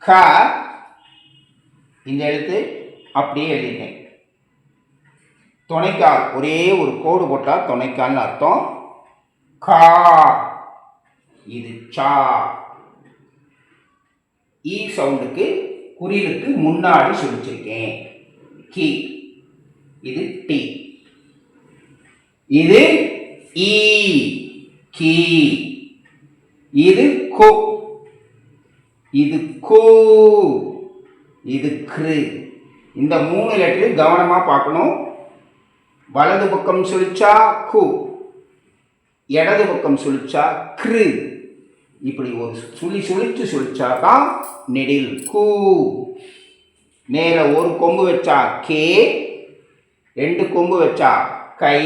க, இந்த எழுத்து அப்படியே எழுதிட்டேன். துணைக்கால் ஒரே ஒரு கோடு போட்டால் துணைக்கால்னு அர்த்தம். கா, இது சா. ஈ சவுண்டுக்கு குறிலுக்கு முன்னாடி சொல்லிச்சிருக்கேன். கி, இது டி. இது ஈ, கி. இது கோ, இது கோ, இது கிரு. இந்த 3 லெட்டர் கவனமாக பார்க்கணும். வலது பக்கம் சொல்லிச்சா கு, இடது பக்கம் சொல்லிச்சா கிரு. இப்படி ஒரு சுழிச்சு சொல்லிச்சா தான் நெடில் கூ. மேலே ஒரு கொம்பு வச்சா கே, 2 கொம்பு வச்சா கை,